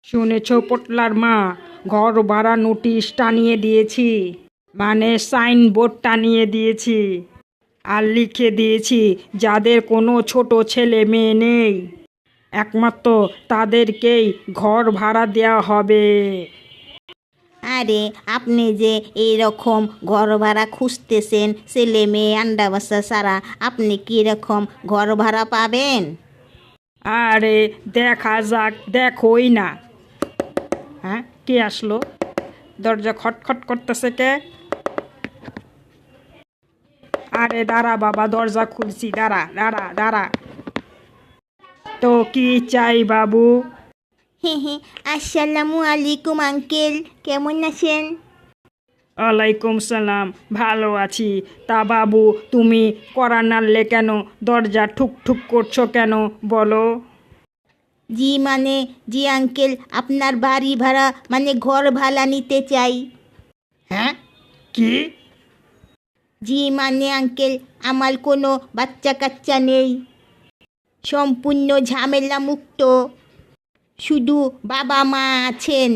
শুনেছ পোটলার মা, ঘর ভাড়া নোটিশ টানিয়ে দিয়েছি, মানে সাইনবোর্ড টানিয়ে দিয়েছি। আর লিখে দিয়েছি যাদের কোনো ছোট ছেলে মেয়ে নেই একমাত্র তাদেরকেই ঘর ভাড়া দেওয়া হবে। আরে আপনি যে এইরকম ঘর ভাড়া খুঁজতেছেন ছেলে মেয়ে আন্ডা বাচ্চা ছাড়া, আপনি কি এরকম ঘর ভাড়া পাবেন? আরে দেখা যাক, দেখোই না। হ্যাঁ, কে আসলো? দরজা খটখট করতেছে কে? আরে দাঁড়া বাবা, দরজা খুলছি, দাঁড়া দাঁড়া দাঁড়া। তো কি চাই বাবু? হ্যাঁ হ্যাঁ, আসসালামু আলাইকুম আঙ্কেল, কেমন আছেন? ওয়ালাইকুম সালাম, ভালো আছি। তা বাবু, তুমি কড়া নাড়লে কেন? দরজা ঠুক ঠুক করছো কেন বলো? জি আঙ্কেল, আপনার বাড়ি ভাড়া মানে ঘর ভাড়া নিতে চাই। হ্যাঁ, কি? জি আঙ্কেল, আমার কোনো বাচ্চা কাচ্চা নেই, সম্পূর্ণ ঝামেলা মুক্ত, শুধু বাবা মা আছেন।